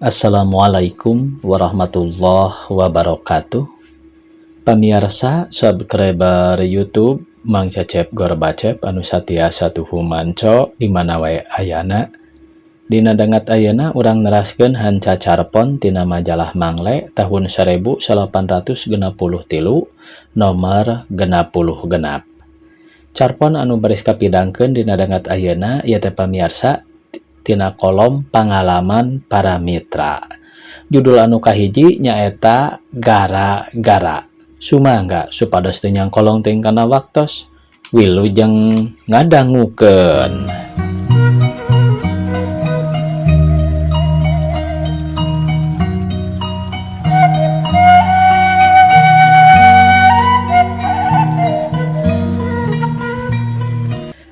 Assalamualaikum warahmatullahi wabarakatuh. Pamirsa subscriber YouTube Mang Cecep Gorbacep anu satiasa tuhu manco di mana wae ayana. Dina dangat ayana urang neraskeun hanca carpon tina majalah Mangle tahun 1863 nomor 60 genap. Carpon anu baris kapidangkeun dina dangat ayeuna ieu teh pamirsa tina kolom pangalaman para mitra. Judul anu kahiji nyaeta gara-gara. Sumangga supados teu nyangkolong teuing kana waktos, wilujeng ngadangukeun.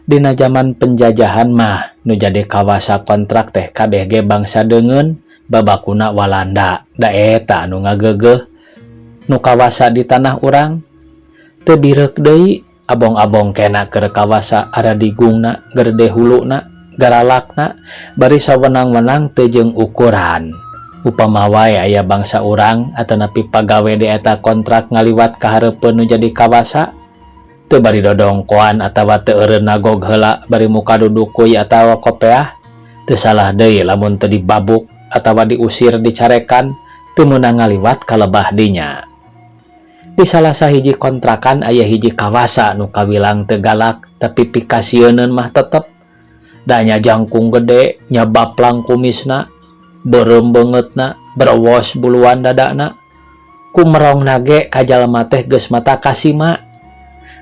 Dina zaman penjajahan mah nu jadi kawasa kontrak teh kabeh ge bangsa deungeun babakuna Walanda da eta anu ngageugeuh nu kawasa di tanah urang teu bireuk deui abong-abong kena keur kawasa aradigungna gerde huluna garalakna bari sawenang-wenang teu jeung ukuran upama wae aya bangsa urang atanapi pagawe di eta kontrak ngaliwat ka hareupeun nu jadi kawasa teu bari dodongkoan atawa teu eureun nagog heula bari muka dudukui atawa kopeah teu salah deui lamun teu dibabuk atawa diusir dicarekan teu meunang ngaliwat ka lebah dinya. Di salah sahiji kontrakan aya hiji kawasa nu kawilang teu galak tapi pikasieun mah tetep da nya jangkung gede nya baplang kumisna beureum beungeutna berewos buluan dadana kumerongna ge ka jalema teh geus mata kasima.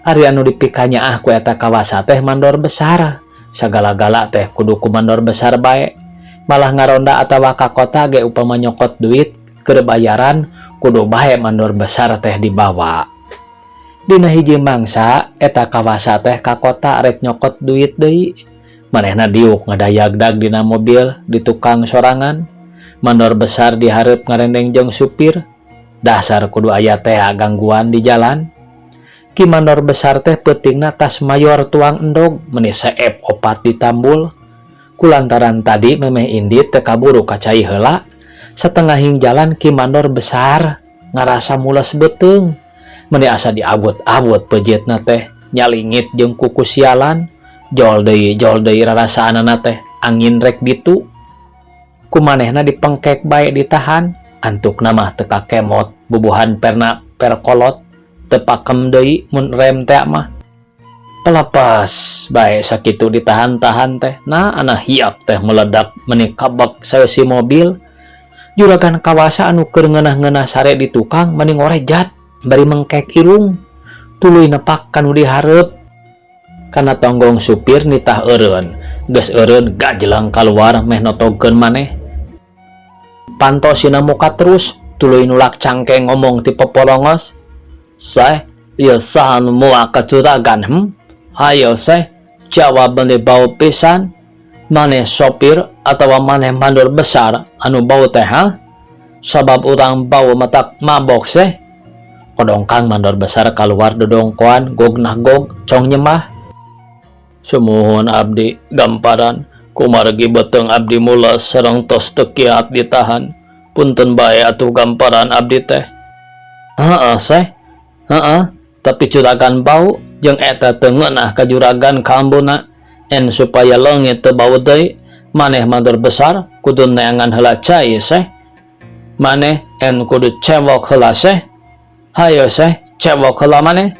Ari anu dipikanya ku eta kawasa teh mandor besar, sagala-gala teh kudu ku mandor besar bae. Malah ngaronda atawa ka kota ge upama nyokot duit keur bayaran kudu bae mandor besar teh dibawa. Dina hiji mangsa eta kawasa teh ka kota rek nyokot duit deui. Manehna diuk ngadayagdag dina mobil di tukang sorangan. Mandor besar dihareup ngarendeng jeung supir. Dasar kudu aya teh gangguan di jalan. Ki mandor besar teh peutingna tas mayor tuang endog meuni seep opat ditambul. Kulantaran tadi memeh indit teu kaburu kacai heula, satengahing jalan ki mandor besar ngarasa mules beuteung. Meuni asa diabut-abut peujitna teh nyalingit jeung kuku sialan, jol deui rarasaanna teh angin rek ditu. Kumanehna dipengkek bae ditahan, antukna mah teu kakemot bubuhan perkolot. Tepakem deui mun rem teh mah pelepas bae sakitu ditahan-tahan teh nah ana hiap teh meledak meuni kabek saeusi mobil. Juragan kawasa anu keur ngeunah-ngeunah sare di tukang mending ngorejat bari mengkek irung tuluy nepak kanu dihareup kana tonggong supir nitah eureun geus eureun gajleng kaluar meh notogkeun maneh pantosina muka terus tuluy nulak cangkeng ngomong ti popolongos. Seh, ieu saha nu moal kacuragan Hayo seh, jawab beuni bau pisan. Maneh sopir atawa maneh mandor besar anu bau teh Sabab urang bau matak mabok seh. Kodongkang mandor besar kaluar dodongkoan gog cong nyemah. Sumuhun abdi gamparan kumargi beuteung abdi mules sareng tos teu kiat ditahan. Punten bae atuh gamparan abdi teh. Heeh seh. Tapi juragan bau jeung eta teu ngeunah ka juragan kambuna en supaya leungit teu bau deui maneh mandor besar kudu neangan heula cai seh. Maneh en kudu cewok heula seh. Hayo seh cewok heula maneh.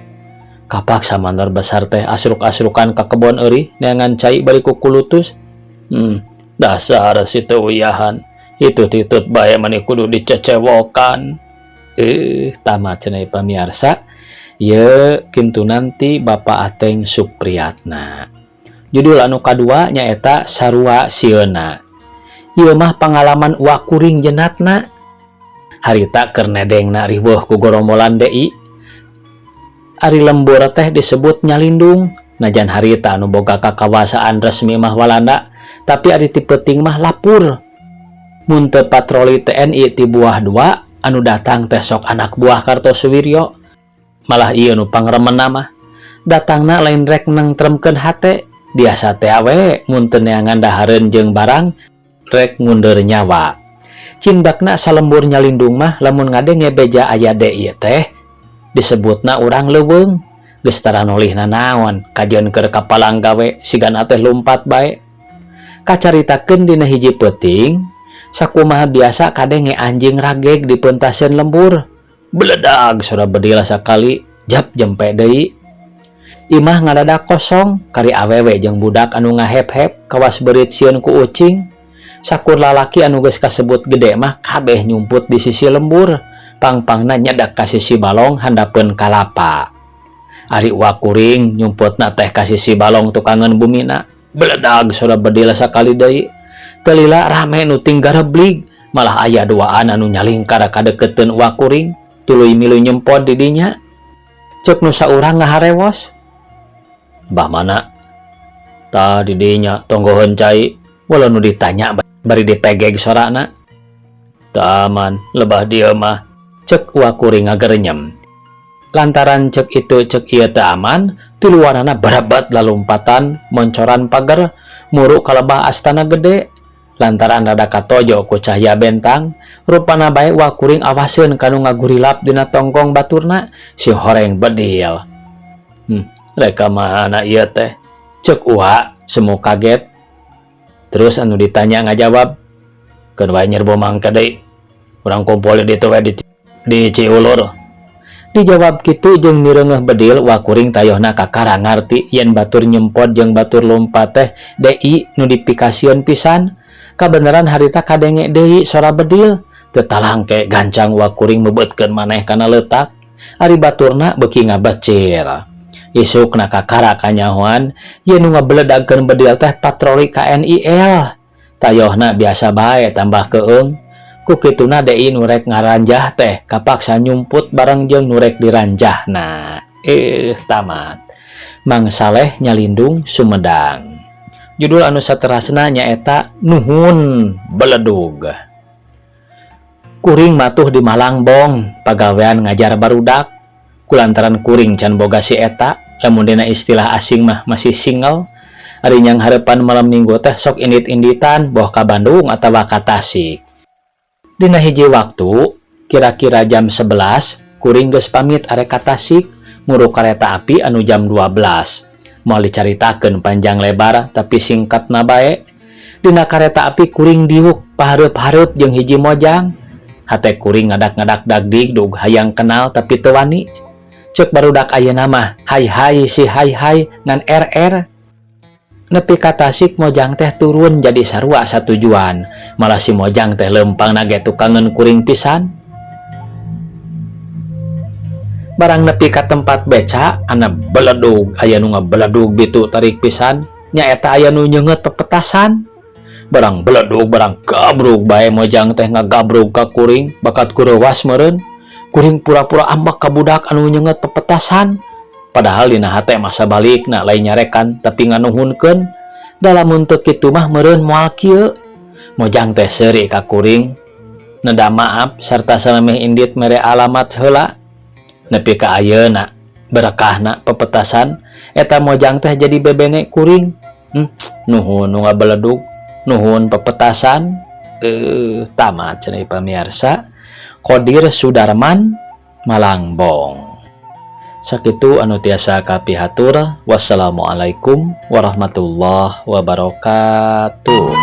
Kapaksa mandor besar teh asruk-asrukan ka kebon euri neangan cai bari ku kulutus. Dasar si teu uyahan. Itut-itut bae maneh kudu dicecewokan. Tamat cenah pamirsa. Ye kitu nanti Bapak Ateng Supriyatna. Judul anu kadua nyaeta Sarua Sieuna. Ieu mah pangalaman uak kuring jenatna. Harita keur nedengna riweuh ku gorombolan deui. Ari lembur teh disebut nyalindung. Najan harita anu boga kakawasaan resmi mah Walanda, tapi ari ti peuting mah lapur. Mun teu patroli TNI ti buah 2 anu datang teh sok anak buah Kartosuwiryo. Malah ieu nu pangremenna mah datangna lain rek nengtremkeun hate biasa teh awe mun teu neangan dahareun jeung barang rek ngundur nyawa. Cindakna salembur nyalindung mah lamun ngadenge beja aya de ieu teh disebutna urang leuweung geus tara nolihna naon kajeun keur kapalang gawe sigana teh lumpat bae. Kacaritakeun dina hiji peuting sakumaha biasa kadenge anjing rageg di peuntaseun lembur. Beledag sora bedil sakali jap jempe deui. Imah ngadadak kosong kari awewe jeung budak anu ngahep-hep kawas beurit sieun ku ucing. Sakur lalaki anu geus kasebut gede mah kabeh nyumput di sisi lembur, pang-pangna nyedak ka sisi balong handapeun kalapa. Ari uak kuring nyumputna teh ka sisi balong tukangan bumina. Beledag sora bedil sakali deui. Teu lila rame nu ting gareblig, malah aya duaan anu nyalingkar kadeketeun uak kuring, tuluy milu nyempot di dinya. Ceuk nu saurang ngaharewos. Bah mana? Tah di dinya tonggoheun cai, walau nu ditanya bari dipegeg sorana. Taman lebah dieu mah, ceuk uak kuring ngagerenyem. Lantaran ceuk itu ceuk ieu teu aman, tuluarana berebat lalumpatan moncoran pagar muru ka lebah astana gede. Lantaran rada katojo ku cahya bentang, rupana bae uak kuring awaseun kanu ngagurilap dina tongkong baturna si horeng bedil. Reka mana ieu teh? Ceuk uak semu kaget. Terus anu ditanya ngajawab, "Keun wae nyerbo mangka deui. Urang kumpul di ditu we di Ciulur." Dijawab kitu jeung mireungeuh bedil uak kuring tayohna kakara ngarti yen batur nyempot jeung batur lompat teh deui nu dipikasieun pisan. Kabeneran harita kadenge deui sora bedil, teu talangke gancang uak kuring meubeutkeun maneh kana leutak. Ari baturna beuki ngabecir. Isukna kakara kanyahoan yen nu ngabeledagkeun bedil teh patroli KNIL. Tayohna biasa bae tambah keung. Ku kituna deui nu rek ngaranjah teh kapaksa nyumput bareng jeung nu rek diranjahna. Tamat. Mang Saleh nyalindung Sumedang. Judul anu saterasna nyaeta Nuhun Beledug. Kuring matuh di Malangbong pagawean ngajar barudak. Kulantaran kuring can boga si eta, lamun dina istilah asing mah masih single. Ari nyang harepan malam minggu teh sok indit-inditan boh ka Bandung atawa ka Tasik. Dina hiji waktu kira-kira jam 11 kuring geus pamit arek ka Tasik muru kareta api anu jam 12. Moal dicaritakeun panjang lebar tapi singkatna bae. Dina kareta api kuring diuk pahareup-hareup jeung hiji mojang. Hate kuring ngadak-ngadak dagdig dug hayang kenal tapi teu wani. Ceuk barudak ayeuna mah hai-hai si hai-hai ngan RR. Nepi ka Tasik mojang teh turun jadi sarua satujuan. Malah si mojang teh lempang nage tukangan kuring pisan. Barang nepi ka tempat beca, ana beledug, aya nu ngabeledug bitu tarik pisan, nyaeta aya nu nyeungeut pepetasan. Barang beledug, barang gabrug bae mojang teh ngagabrug ka kuring, bakat kureuwas meureun. Kuring pura-pura ambek ka budak anu nyeungeut pepetasan. Padahal dina hate masa balikna lain nyarekan tapi nganuhunkeun. Da lamun teu kitu mah meureun moal kieu. Mojang teh seuri ka kuring, neda maaf sarta salemeh indit mere alamat heula. Nepi ka ayeuna berkahna pepetasan eta mojang teh jadi bebene kuring. Nuhun nu ngabeledug, nuhun pepetasan. Tamat cenah pamirsa. Qodir Sudarman, Malangbong. Sakitu anu tiasa kapihatur. Wassalamualaikum warahmatullahi wabarakatuh.